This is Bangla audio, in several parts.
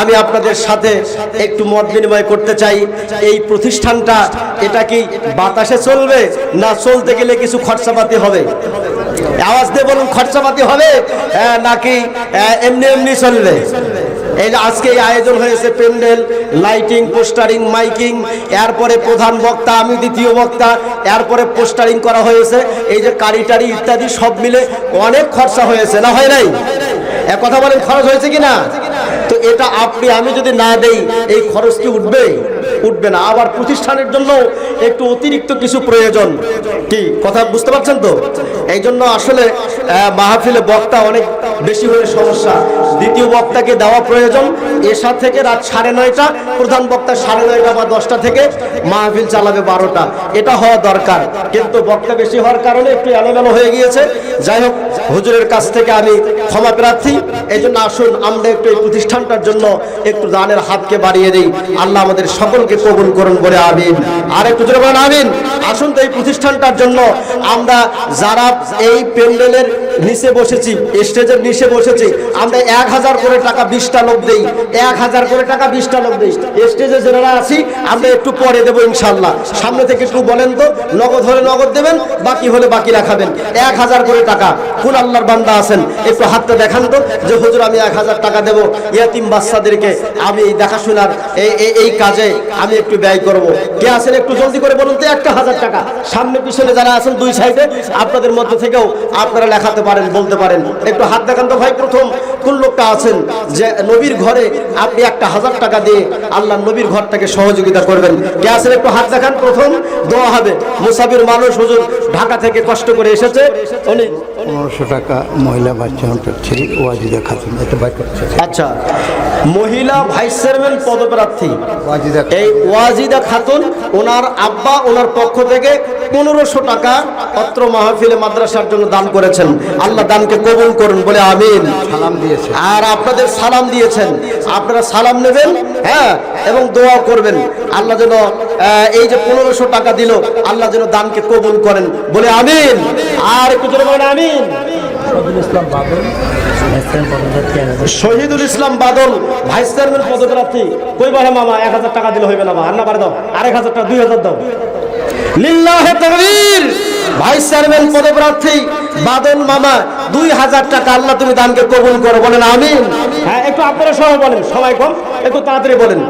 আমি আপনাদের সাথে একটু মত বিনিময় করতে চাই। এই প্রতিষ্ঠানটা এটা কি বাতাসে চলবে, না চলতে গেলে কিছু খরচাপাতি হবে? আওয়াজ দিয়ে বলুন, খরচাপাতি হবে নাকি এমনি এমনি চলবে? এই যে আজকে এই আয়োজন হয়েছে, প্যান্ডেল, লাইটিং, পোস্টারিং, মাইকিং, এরপরে প্রধান বক্তা, আমি দ্বিতীয় বক্তা, এরপরে পোস্টারিং করা হয়েছে, এই যে কারিটারি ইত্যাদি সব মিলে অনেক খরচা হয়েছে, না হয় নাই? এক কথা বলেন, খরচ হয়েছে কিনা? তো এটা আমি যদি না দেই এই খরচ কি উঠবে? উঠবে না। আবার প্রতিষ্ঠানের জন্য একটু অতিরিক্ত কিছু প্রয়োজন, কি কথা বুঝতে পারছেন তো? এই জন্য আসলে মাহফিলে বক্তা অনেক বেশি হলে সমস্যা। দ্বিতীয় বক্তাকে দেওয়া প্রয়োজন, এশা থেকে রাত 9:30, প্রধান বক্তা 9:30 বা 10টা থেকে মাহফিল চালাবে 12টা, এটা হওয়া দরকার। কিন্তু বক্তা বেশি হওয়ার কারণে একটু এলোমেলো হয়ে গিয়েছে। যাই হোক, হুজুরের কাছ থেকে আমি ক্ষমা প্রার্থী। এই জন্য আসুন আমরা একটু এই প্রতিষ্ঠানটার জন্য একটু দানের হাতকে বাড়িয়ে দিই। আল্লাহ আমাদের সকলকে কবুল করুন বলে আমিন। আর একটু জোরে বলেন আমিন। আসুন তো এই প্রতিষ্ঠানটার জন্য আমরা যারা এই প্যান্ডেলের নিচে বসেছি, স্টেজের নিচে বসেছি, আমরা 1000 করে টাকা 20টা লোক দেই, 1000 করে টাকা 20টা লোক দেই। স্টেজে যারা আছি আমরা একটু পরে দেবো ইনশাল্লাহ। সামনে থেকে একটু বলেন তো, নগদ হলে নগদ দেবেন, বাকি হলে বাকি রাখাবেন। 1000 করে টাকা। কোন আল্লাহর বান্দা আছেন একটু হাতটা দেখান তো, যে হুজুর আমি 1000 টাকা দেবো ইয়াতিম বাচ্চাদেরকে আমি দেখাশোনার এই কাজে আমি একটু ব্যয় করব। কে আছেন একটু জলদি করে বলুন তো, 1000 টাকা। সামনে পিছনে যারা আছেন দুই সাইডে, আপনাদের মধ্যে থেকেও আপনারা লেখাতে পারেন, বলতে পারেন। একটু হাত দেখান তো ভাই। প্রথম কোন লোকটা আছেন যে নবীর ঘরে আপনি 1000 টাকা দিয়ে আল্লাহ নবীর ঘরটাকে সহযোগিতা করবেন? কে আছেন একটু হাত দেখান। প্রথম দোয়া হবে। মুসাফির মানুষ, হুজুর ঢাকা থেকে কষ্ট করে এসেছে, উনি 1500 টাকা মহিলা বাচ্চা করছে ওয়াজিদা খাতুন, এটা বাই করছে। আচ্ছা, মহিলা ভাইস চেয়ারম্যান পদপ্রার্থী এই ওয়াজিদা খাতুন, ওনার আব্বা ওনার পক্ষ থেকে 1500 টাকা অত্র মাহফিলে মাদ্রাসার জন্য দান করেছেন। আল্লাহ দানকে কবুল করুন বলে আমিন। সালাম দিয়েছে, আর আপনাদের সালাম দিয়েছেন, আপনারা সালাম নেবেন, হ্যাঁ, এবং দোয়া করবেন আল্লাহ যেন এই যে 1500 টাকা দিল, আল্লাহ যেন দানকে কবুল করেন বলে আমিন। আর একটু জোরে বলেন আমিন। শহীদুল ইসলাম বাদল ভাইস চেয়ারম্যান পদপ্রার্থী। কই বাহে মামা, 1000 টাকা দিলে হইবে না বা আন্না বাড়ি দাও, 1000 টাকা, 2000 দাও। লিল্লাহে তাকবীর। ভাইস চেয়ারম্যান পদপ্রার্থী বাদল মামা 2000 টাকা, আল্লাহ তুমি দানকে কবুল করো বলেন আমিন। হ্যাঁ, একটু আপনারা সবাই বলেন, সময় কম, একটু তাড়াতাড়ি বলেন।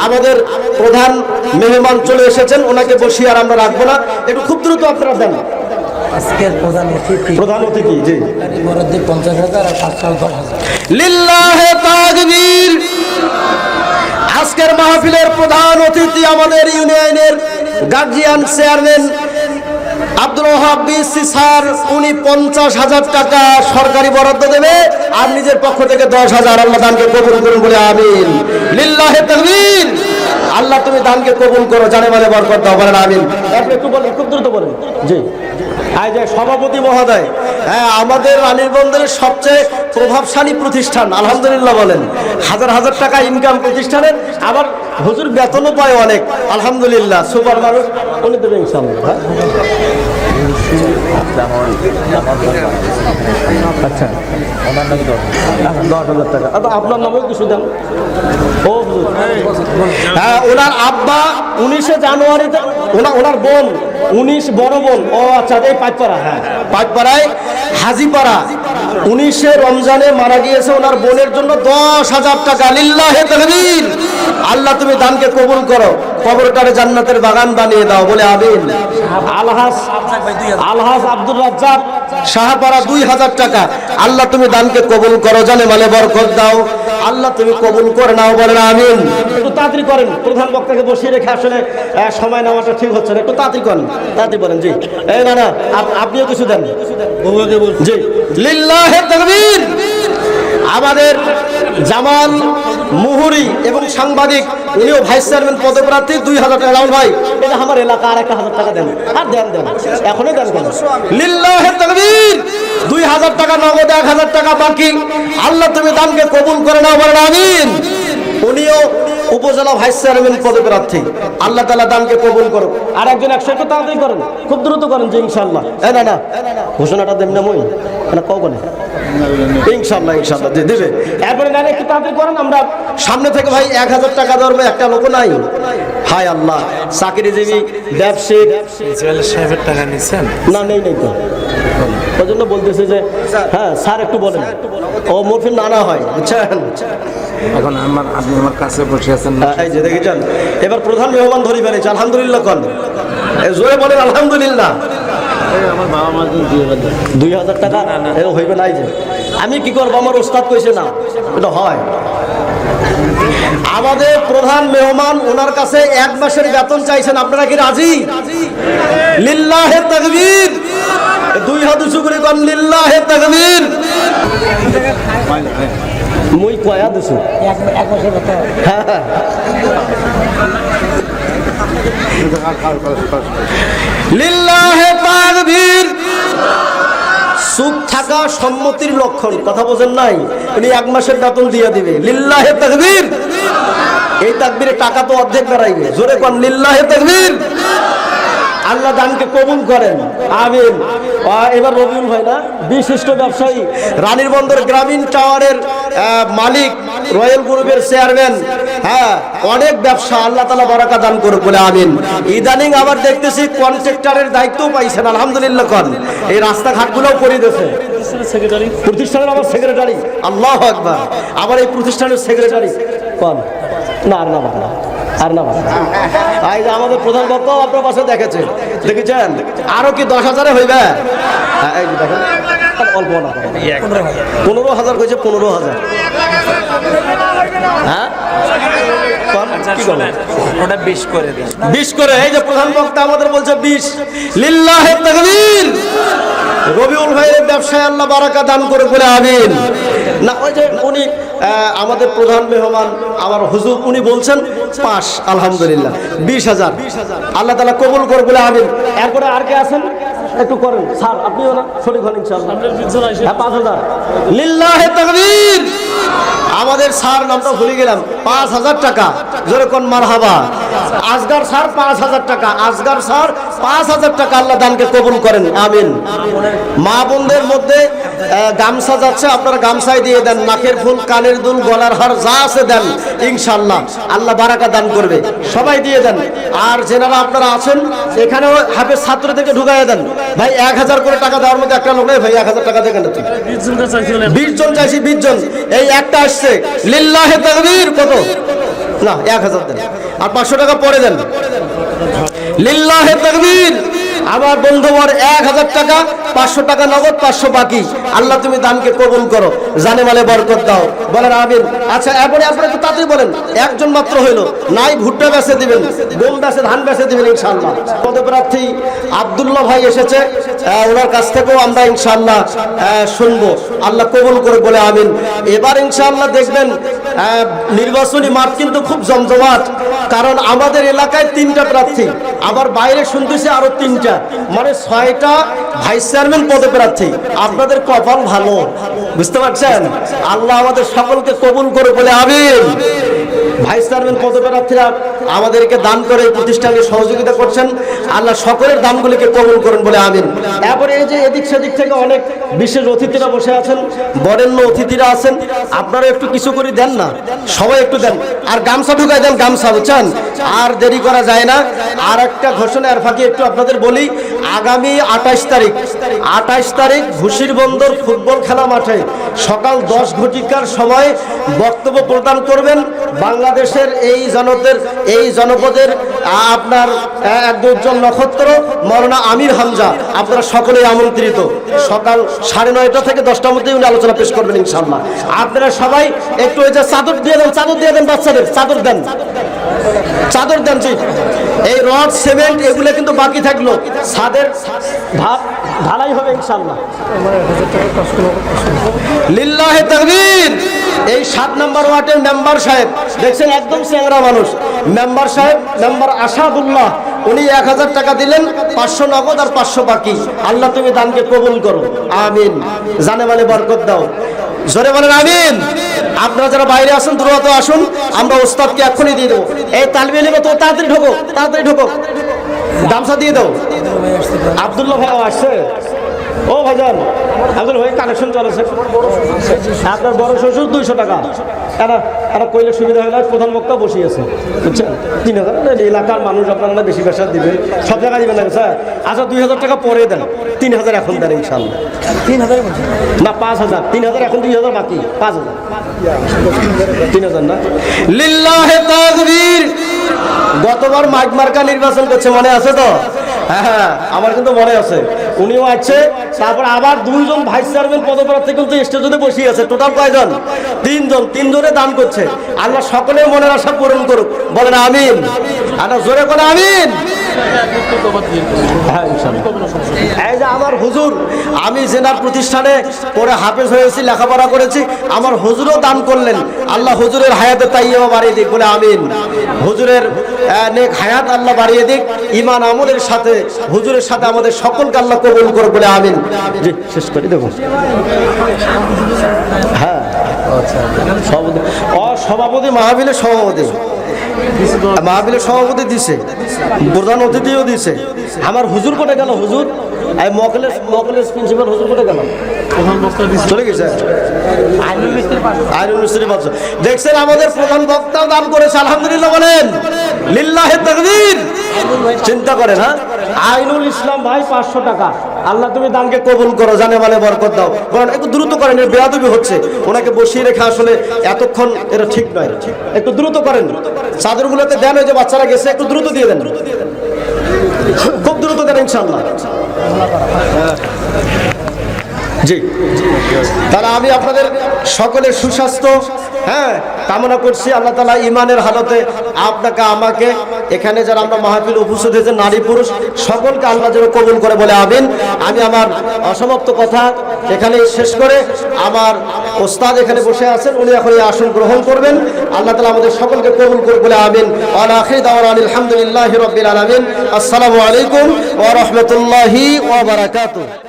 আমাদের প্রধান মেহমান চলে এসেছেন, ওনাকে বসিয়ে আর আমরা রাখবো না, একটু খুব দ্রুত আপনারা দেন। আজকের প্রধান অতিথি জি 50,000 আর 10,000। লিল্লাহে তাকবীর। আজকের মাহফিলের প্রধান অতিথি আমাদের ইউনিয়নের গার্জিয়ান চেয়ারম্যান আব্দুল ওয়াহাব বিসি স্যার। উনি 50,000 টাকা সরকারি বরাদ্দ দেবে, আর নিজের পক্ষ থেকে 10,000। আল্লাহ দানকে কবুল করুন বলে আমিন। লিল্লাহে তাকবীর। আল্লাহ তুমি দানকে কবুল করো, জানে মানে বরকত দাও বলেন আমিন। আপনি একটু বলেন, খুব দ্রুত বলেন। জি, এই যে সভাপতি মহোদয়, হ্যাঁ, আমাদের রানীরবন্দরের সবচেয়ে প্রভাবশালী প্রতিষ্ঠান, আলহামদুলিল্লাহ বলেন। 1000 টাকা ইনকাম প্রতিষ্ঠানের, আবার হুজুর বেতনও পায় অনেক, আলহামদুলিল্লাহ। সুপার মানুষ, উনি দেবে ইনশাআল্লাহ। আচ্ছা, 10,000 টাকা আপনার নামেও কিছু দেন। ও হ্যাঁ, ওনার আব্বা 19 জানুয়ারিতে, ওনার বোন 19 বড় বোন, ও আচ্ছা, এই পাইকপাড়া, হ্যাঁ পাইকপাড়ায় হাজিপাড়া 19 রমজানে মারা গিয়েছে। ওনার বোনের জন্য 10,000 টাকা। লিল্লাহে তাকবীর। আল্লাহ তুমি দানকে কবুল করো, কবরটারে জান্নাতের বাগান বানিয়ে দাও বলে আমিন। আলহাজ আব্দুর রাজ্জাক শাহপাড়া 2000 টাকা। আল্লাহ তুমি দানকে কবুল করো, জানে মালে বরকত দাও, আল্লাহ তুমি কবুল করে নাও বলেন আমিন। একটু তাড়াতাড়ি করেন, প্রধান বক্তাকে বসিয়ে রেখে আসলে সময় নেওয়াটা ঠিক হচ্ছে না, একটু তাড়াতাড়ি করেন, তাড়াতাড়ি বলেন। জি, এই না না, আপনিও কিছু দেন। জি, লিল্লাহে তাকবীর। আমাদের জামাল মুহুরি এবং সাংবাদিক, উনিও ভাইস চেয়ারম্যান পদপ্রার্থী, 2000 টাকা। রাহুল ভাই, এটা আমার এলাকা, আর 1000 টাকা দেন, আর দেন এখনই দেন কেন? লিল্লাহে তাকবীর। 2000 টাকা নগদ, 1000 টাকা বাকি। আল্লাহ তুমি দানকে কবুল করে নাও বলেন আমিন। উপজেলা ভাইস চেয়ারম্যান পদপ্রার্থী। আল্লাহ তাআলা দানকে কবুল করুন। আর একজন 100 একটু তাড়াতাড়ি করেন, খুব দ্রুত করেন যে ইনশাআল্লাহ। না না ঘোষণাটা দেন না মই না কখনো ইনশাআল্লাহ ইনশাআল্লাহ দেবে। এরপরে না একটু তাড়াতাড়ি করেন, আমরা সামনে থেকে ভাই 1000 টাকা ধরবে, একটা লোক নাই। হায় আল্লাহ, চাকরিজীবী ব্যবসায়িক সাহেবের টাকা নিচ্ছেন না নেই তো, ওই জন্য বলতেছে যে হ্যাঁ স্যার একটু বলেন, ও মরফিন নানা হয় বুঝছেন। এখন আপনি আমার কাছে বসে আছেন এই যে দেখেছেন, এবার প্রধান মেহমান ধরি ফেলেছে। আলহামদুলিল্লাহ কন, জোরে বলেন আলহামদুলিল্লাহ। আমার বাবা মা 2000 টাকা এরকম হইবে নাই যে আমি কি করবো, আমার ওস্তাদ কইছে না, এটা হয়। আমাদের প্রধান মেহমান, ওনার কাছে 1 মাসের বেতন চাইছেন, আপনারা কি রাজি? লিল্লাহে তাকবীর, 2 হাত উঁচু করে কোন লিল্লাহে তাকবীর। মুই কয়া দিছু এক মাসের বেতন। হ্যাঁ লিল্লাহে তাকবীর। সুখ থাকা সম্মতির লক্ষণ, কথা বোঝেন নাই? উনি 1 মাসের বেতন দিয়ে দিবে, লিল্লাহে তাকবীর। এই তাকবীরে টাকা তো অর্ধেক দাঁড়াইবে, জোরে কোন লিল্লাহে তাকবীর। আল্লাহ দানকে কবুল করেন, আমিন। এবার রবিউল ভাই না, বিশিষ্ট ব্যবসায়ী, রানীর বন্দর গ্রামীণ টাওয়ারের মালিক, রয়্যাল গ্রুপের চেয়ারম্যান, হ্যাঁ অনেক ব্যবসা, আল্লাহ তাআলা বরাকা দান করুক বলে আমিন। ইদানিং আবার দেখতেছি কন্ট্রাক্টরের দায়িত্বও পাইছেন, আলহামদুলিল্লাহ কন। এই রাস্তাঘাটগুলোও করে দিয়েছে, প্রতিষ্ঠানের আবার সেক্রেটারি, আল্লাহু আকবার। আবার এই প্রতিষ্ঠানের সেক্রেটারি কন না, আর না বাবা, আর না বাবা। এই যে আমাদের প্রধান বক্তাও আপনার পাশে দেখেছেন, আরো কি 10,000-এ হইবে? এই যে দেখেন, অল্প না 15,000 কইছে, 15,000। হ্যাঁ কি করবেন? ওটা 20 করে দেন, 20 করে। এই যে প্রধান বক্তা আমাদের বলছে 20। লিল্লাহে তাকবীর। রবিউল ভাইয়ের ব্যবসায় আল্লাহ বারাকা দান করে বলে আমিন। না ওই যে উনি আমাদের প্রধান মেহমান আমার হুজুর, উনি বলছেন 5, আলহামদুলিল্লাহ 20,000 আল্লাহ তাআলা কবুল করে বলে আমিন। এরপরে আর কে আছেন একটু করেন স্যার, আপনিও না সঠিক হন ইনশাআল্লাহ। 5,000 লিল্লাহে তাকবীর। আমাদের স্যার নামটা ভুলে গেলাম, 5,000 টাকা, জোরে কোন মারহাবা। আসগার স্যার 5,000 টাকা, আসগার স্যার 5,000 টাকা, আল্লাহ দানকে কবুল করেন আমিন। মা বোনদের মধ্যে গামছা যাচ্ছে, আপনারা গামছায় দিয়ে দেন, নাকের ফুল, কানের দুল, গলার হার যা আছে দেন, ইনশাআল্লাহ আল্লাহ বারাকা দান করবে, সবাই দিয়ে দেন। আর যেনারা আপনারা আছেন এখানেও হাফেজ ছাত্র থেকে ঢুকাইয়া দেন ভাই। 1,000 করে টাকা দেওয়ার মধ্যে একটা লোক নেই ভাই, 1,000 টাকা দেখেন 20 জন চাইছি, 20 জন, এই একটা আসছে। লিল্লাহে তাকবীর। কত না 1,000 দেন, আর 500 টাকা পরে দেন। লিল্লাহে তাকবীর। আমার বন্ধুবর 1,000 টাকা, 500 টাকা নগদ, 500 বাকি। আল্লাহ তুমি দানকে কবুল করো, জানে মালে বরকত দাও, বলেন আমিন। আচ্ছা এরপরে আপনারা একটু তাড়াতাড়ি বলেন, একজন মাত্র হইলো, নাই ভুট্টা বেচে দিবেন, গম বেচে, ধান বেচে দিবেন ইনশাআল্লাহ। পদপ্রার্থী আব্দুল্লাহ ভাই এসেছে, ওনার কাছ থেকেও আমরা ইনশাআল্লাহ শুনবো, আল্লাহ কবুল করে বলে আমিন। এবার ইনশাআল্লাহ দেখবেন নির্বাচনী মাঠ কিন্তু খুব জমজমাট, কারণ আমাদের এলাকায় 3টা প্রার্থী, আবার বাইরে শুনতেছি আরো 3টা, মানে 6টা ভাইস চেয়ারম্যান পদপ্রার্থী। আপনাদের কপাল ভালো, বুঝতে পারছেন? আল্লাহ আমাদের সকলকে কবুল করে বলে আমিন। ভাইস চেয়ারম্যান পদপ্রার্থীরা আমাদেরকে দান করে প্রতিষ্ঠানে সহযোগিতা করছেন, আল্লাহ সকলের দানগুলিকে কবুল করুন বলে আমিন। এরপরে এই যে এদিক সেদিক থেকে অনেক বিশেষ অতিথিরা বসে আছেন, বরেণ্য অতিথিরা আছেন, আপনারা একটু কিছু করে দেন না, সবাই একটু দেন, আর গামছা ঢুকাই দেন, গামছা, বুঝছেন? আর দেরি করা যায় না। আর একটা ঘোষণা এর ফাঁকে একটু আপনাদের বলি, আগামী 28 তারিখ ঘুষির বন্দর ফুটবল খেলা মাঠে সকাল 10 ঘটিকার সময় বক্তব্য প্রদান করবেন বাংলাদেশের এই জনপদের আপনার এক উজ্জ্বল নক্ষত্র মৌলানা আমির হামজা। আপনারা সকলেই আমন্ত্রিত। সকাল 9:30 থেকে 10টার মধ্যে উনি আলোচনা পেশ করবেন ইনশাআল্লাহ। আপনারা সবাই একটু ওই যে চাদর দিয়ে দেন, বাচ্চাদের চাদর দেন, চাদর দেন। জি, এই রড সিমেন্ট এগুলো কিন্তু বাকি থাকলো, ছাদের ঢালাই হবে ইনশাআল্লাহ। লিল্লাহে তাকবীর। এই 7 নম্বর ওয়ার্ডের মেম্বার সাহেব দেখছেন, একদম চেংড়া মানুষ, মেম্বার সাহেব, মেম্বার আসাদুল্লাহ, উনি 1,000 টাকা দিলেন, 500 নগদ আর 500 বাকি। আল্লাহ তুমি দানকে কবুল করো, আমিন, জানে মালে বরকত দাও। জোরে বলেন আমিন। আপনারা যারা বাইরে আসুন দ্রুত আসুন, আমরা ওস্তাদকে এক্ষুনি দিয়ে দেবো। এই তালবি এলিমে তো তাড়াতাড়ি ঢোকো, তাড়াতাড়ি ঢোকো, গামছা দিয়ে দাও। আব্দুল্লাহ ভাই আসছে। ও ভাইজান আব্দুল ভাই কানেকশন চলেছে, আপনার বড় শ্বশুর 200 টাকা। এরা কইলে সুবিধা হলে প্রধান বক্তা বসিয়েছে, বুঝছেন? 3000 এলাকার মানুষ আপনারা বেশি পয়সা দিবে, সব জায়গায় দিবেন না স্যার। আচ্ছা 2000 টাকা পরে দেন, 3000 এখন দেন ইনশাল্লাহ। 3000 না 5000, 3000 এখন 2000 বাকি, 5000 3000 না। লিল্লাহে তাকবীর। গতবার মাইক মার্কা নির্বাচন করছে, মনে আছে তো? হ্যাঁ আমার কিন্তু মনে আছে। উনিও আছে, তারপর আবার 2 জন ভাইস চেয়ারম্যান পদপ্রার্থী কিন্তু স্টেজে বসিয়ে আছে। টোটাল কয়জন? 3 জন। 3 জনে দান করছে। আল্লাহ সকলের মনের আশা পূরণ করুক, বলেন আমিন। আল্লাহ জোরে করে আমিন। এই যে আমার হুজুর, আমি জেনার প্রতিষ্ঠানে পরে হাফেজ হয়েছি, লেখাপড়া করেছি, আমার হুজুরও দান করলেন। আল্লাহ হুজুরের হায়াতে তাইয়্যিবা বাড়িয়ে দিক, বলে আমিন। হুজুরের নেক হায়াত আল্লাহ বাড়িয়ে দিক, ঈমান আমলের সাথে হুজুরের সাথে আমাদের সকলকে আল্লাহ কবুল করুক, বলে আমিন। জি শেষ করে দেবো। হ্যাঁ সভাপতি মাহফিলের সভাপতি, মাহফিলের সভাপতি দিছে, প্রধান অতিথিও দিছে। আমার হুজুর কোটে গেল? হুজুর মকলেস প্রিন্সিপাল হুজুর কোটে গেল? চলে গেছে। আইনুল মিস্ত্রি পাচ্ছ। দেখছেন আমাদের প্রধান বক্তাও দান করেছে, আলহামদুলিল্লাহ বলেন লিল্লাহে তাকবীর। চিন্তা করেন। হ্যাঁ আইনুল ইসলাম ভাই 500 টাকা। আল্লাহ তুমি দানকে কবুল করো, জানে মানে বরকত দাও। কারণ একটু দ্রুত করেন, এর বেয়াদবি হচ্ছে। ওনাকে বসিয়ে রেখে আসলে এতক্ষণ এটা ঠিক নয়, একটু দ্রুত করেন। চাদরগুলোতে দেন, ওই যে বাচ্চারা গেছে, একটু দ্রুত দিয়ে দেন, খুব দ্রুত দেন ইনশাআল্লাহ। জি তাহলে আমি আপনাদের সকলের সুস্বাস্থ্য কামনা করছি। আল্লাহ তাআলা ঈমানের হালতে আপনাকে আমাকে এখানে যারা আমরা মাহফিল উপস্থিত হয়েছে, নারী পুরুষ সকলকে আল্লাহ যেন কবুল করে, বলে আমিন। আমি আমার অসমাপ্ত কথা এখানে শেষ করে, আমার ওস্তাদ এখানে বসে আছেন, উনি এখন এই আসন গ্রহণ করবেন। আল্লাহ তাআলা আমাদের সকলকে কবুল করে, বলে আমিন। ওয়া আখিরু দাওয়ানা আলহামদুলিল্লাহি রাব্বিল আলামিন। আসসালামু আলাইকুম ওয়া রাহমাতুল্লাহি ওয়া বারাকাতুহু।